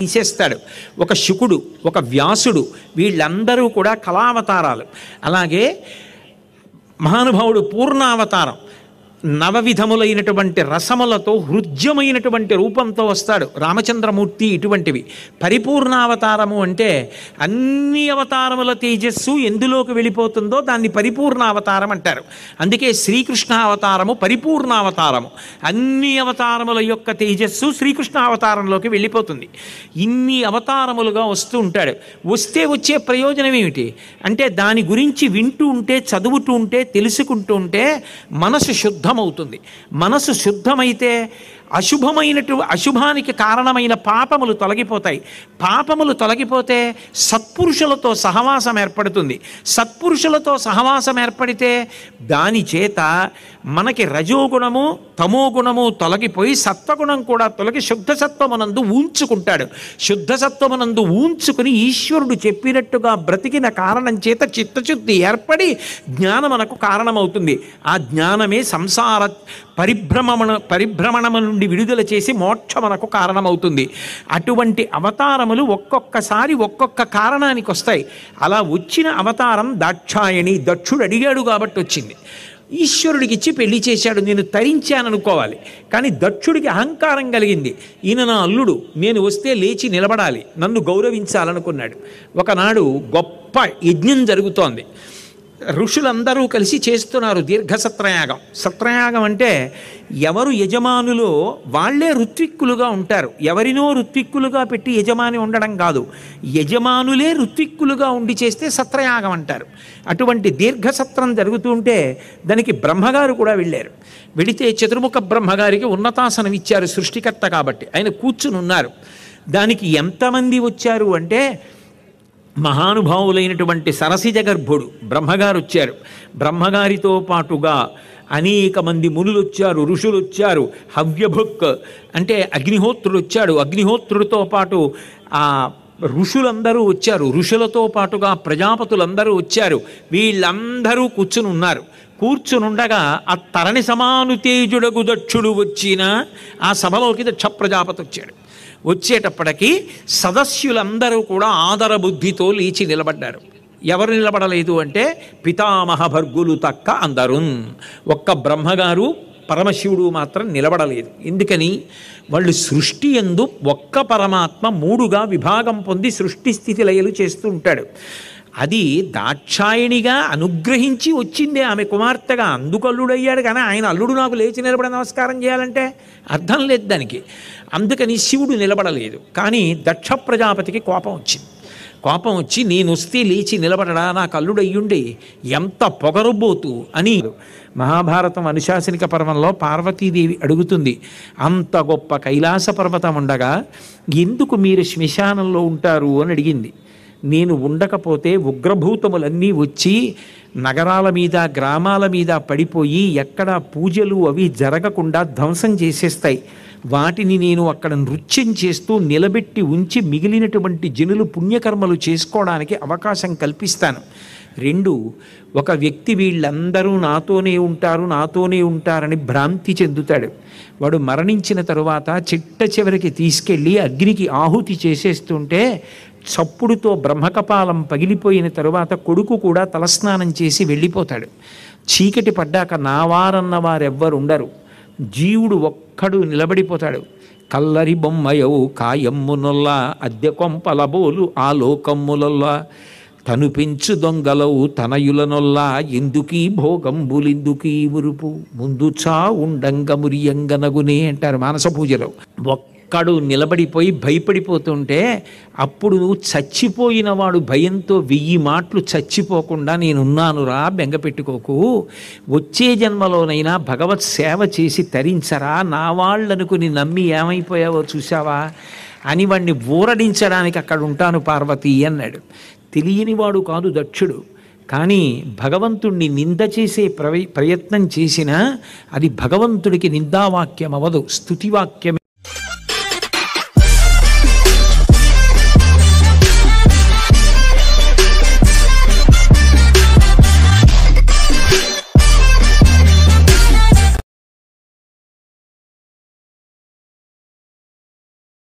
తీసేస్తాడు. ఒక శుకుడు, ఒక వ్యాసుడు, వీళ్ళందరూ కూడా కళావతారాలు. అలాగే మహానుభావుడు పూర్ణావతారం, నవవిధములైనటువంటి రసములతో హృద్యమైనటువంటి రూపంతో వస్తాడు రామచంద్రమూర్తి. ఇటువంటివి పరిపూర్ణావతారము అంటే అన్ని అవతారముల తేజస్సు ఎందులోకి వెళ్ళిపోతుందో దాన్ని పరిపూర్ణావతారం అంటారు. అందుకే శ్రీకృష్ణ అవతారము పరిపూర్ణావతారము. అన్ని అవతారముల యొక్క తేజస్సు శ్రీకృష్ణ అవతారంలోకి వెళ్ళిపోతుంది. ఇన్ని అవతారములుగా వస్తూ ఉంటాడు. వస్తే వచ్చే ప్రయోజనం ఏమిటి అంటే దాని గురించి వింటూ ఉంటే, చదువుతూ ఉంటే, తెలుసుకుంటూ ఉంటే మనసు శుద్ధమవుతుంది. మనసు శుద్ధమైతే అశుభానికి కారణమైన పాపములు తొలగిపోతాయి. పాపములు తొలగిపోతే సత్పురుషులతో సహవాసం ఏర్పడుతుంది. సత్పురుషులతో సహవాసం ఏర్పడితే దాని చేత మనకి రజోగుణము తమోగుణము తొలగిపోయి సత్వగుణం కూడా తొలగి శుద్ధ సత్వమునందు ఊంచుకుంటాడు. శుద్ధ సత్వమునందు ఊంచుకుని ఈశ్వరుడు చెప్పినట్టుగా బ్రతికిన కారణం చేత చిత్తశుద్ధి ఏర్పడి జ్ఞానమునకు కారణమవుతుంది. ఆ జ్ఞానమే సంసార పరిభ్రమణము నుండి విడుదల చేసి మోక్షమునకు కారణమవుతుంది. అటువంటి అవతారములు ఒక్కొక్కసారి ఒక్కొక్క కారణానికి వస్తాయి. అలా వచ్చిన అవతారం దాక్షాయణి. దక్షుడు అడిగాడు కాబట్టి వచ్చింది. ఈశ్వరుడికి ఇచ్చి పెళ్లి చేశాడు, నేను తరించాననుకోవాలి. కానీ దక్షుడికి అహంకారం కలిగింది. ఈయన నా అల్లుడు, నేను వస్తే లేచి నిలబడాలి, నన్ను గౌరవించాలనుకున్నాడు. ఒకనాడు గొప్ప యజ్ఞం జరుగుతోంది. ఋషులందరూ కలిసి చేస్తున్నారు దీర్ఘసత్రయాగం. సత్రయాగం అంటే ఎవరు యజమానులో వాళ్లే ఋత్విక్కులుగా ఉంటారు. ఎవరినో ఋత్విక్కులుగా పెట్టి యజమాని ఉండడం కాదు, యజమానులే ఋత్విక్కులుగా ఉండి చేస్తే సత్రయాగం అంటారు. అటువంటి దీర్ఘసత్రం జరుగుతుంటే దానికి బ్రహ్మగారు కూడా వెళ్ళారు. వెళితే చతుర్ముఖ బ్రహ్మగారికి ఉన్నతాసనం ఇచ్చారు, సృష్టికర్త కాబట్టి. ఆయన కూర్చుని ఉన్నారు. దానికి ఎంతమంది వచ్చారు అంటే మహానుభావులైనటువంటి సరసిజ గర్భుడు బ్రహ్మగారు వచ్చారు. బ్రహ్మగారితో పాటుగా అనేక మంది మునులు వచ్చారు, ఋషులు వచ్చారు. హవ్యభుక్ అంటే అగ్నిహోత్రుడు వచ్చాడు. అగ్నిహోత్రుడితో పాటు ఆ ఋషులందరూ వచ్చారు. ఋషులతో పాటుగా ప్రజాపతులందరూ వచ్చారు. వీళ్ళందరూ కూర్చుని ఉన్నారు. కూర్చునుండగా ఆ తరణి సమాను తేజుడగు దక్షుడు వచ్చిన ఆ సభలోకి దక్ష ప్రజాపతి వచ్చాడు. వచ్చేటప్పటికీ సదస్యులందరూ కూడా ఆదర బుద్ధితో లేచి నిలబడ్డారు. ఎవరు నిలబడలేదు అంటే పితామహ భర్గులు తక్క అందరూ. ఒక్క బ్రహ్మగారు పరమశివుడు మాత్రం నిలబడలేదు. ఎందుకని? వాళ్ళు సృష్టి యందు ఒక్క పరమాత్మ మూడుగా విభాగం పొంది సృష్టి స్థితి లయలు చేస్తూ ఉంటాడు. అది దాక్షాయణిగా అనుగ్రహించి వచ్చిందే ఆమె కుమార్తెగా. అందుకు అల్లుడయ్యాడు. కానీ ఆయన అల్లుడు నాకు లేచి నిలబడి నమస్కారం చేయాలంటే అర్థం లేదు దానికి. అందుకని శివుడు నిలబడలేదు. కానీ దక్ష ప్రజాపతికి కోపం వచ్చింది. కోపం వచ్చి నేను వస్తే లేచి నిలబడడా, నాకు అల్లుడయ్యుండి ఎంత పొగరుబోతు అని. మహాభారతం అనుశాసనిక పర్వంలో పార్వతీదేవి అడుగుతుంది, అంత గొప్ప కైలాస పర్వతం ఉండగా ఎందుకు మీరు శ్మశానంలో ఉంటారు అని అడిగింది. నేను ఉండకపోతే ఉగ్రభూతములన్నీ వచ్చి నగరాల మీద గ్రామాల మీద పడిపోయి ఎక్కడ పూజలు అవి జరగకుండా ధ్వంసం చేసేస్తాయి. వాటిని నేను అక్కడ నృత్యం చేస్తూ నిలబెట్టి ఉంచి మిగిలినటువంటి జనులు పుణ్యకర్మలు చేసుకోవడానికి అవకాశం కల్పిస్తాను. రెండు, ఒక వ్యక్తి వీళ్ళందరూ నాతోనే ఉంటారని భ్రాంతి చెందుతాడు. వాడు మరణించిన తరువాత చిట్ట చివరికి తీసుకెళ్ళి అగ్నికి ఆహుతి చేసేస్తుంటే చప్పుడుతో బ్రహ్మకపాలం పగిలిపోయిన తరువాత కొడుకు కూడా తలస్నానం చేసి వెళ్ళిపోతాడు. చీకటి పడ్డాక నావారన్న వారెవ్వరు ఉండరు. జీవుడు ఒక్కడు నిలబడిపోతాడు. కల్లరి బొమ్మయవు కాయమ్మునొల్లా అద్దె కొంపలబోలు ఆ లోకమ్ములొల్లా తను పెంచు దొంగలవు తనయులనొల్లా ఎందుకీ భోగంబులిందుకీ మురుపు ముందు చా ఉండంగ మురియంగనగునే అంటారు మానస పూజలో. ఒక్కడు నిలబడిపోయి భయపడిపోతుంటే అప్పుడు నువ్వు చచ్చిపోయిన వాడు భయంతో 1000 మాటలు చచ్చిపోకుండా నేనున్నానురా, బెంగపెట్టుకోకు, వచ్చే జన్మలోనైనా భగవత్ సేవ చేసి తరించరా, నా వాళ్ళనుకుని నమ్మి ఏమైపోయావో చూసావా అని వాడిని ఊరడించడానికి అక్కడ ఉంటాను పార్వతి అన్నాడు. తెలియనివాడు కాదు దక్షుడు. కానీ భగవంతుణ్ణి నింద చేసే ప్రయత్నం చేసినా అది భగవంతుడికి నిందావాక్యం అవదు, స్తుతివాక్యం.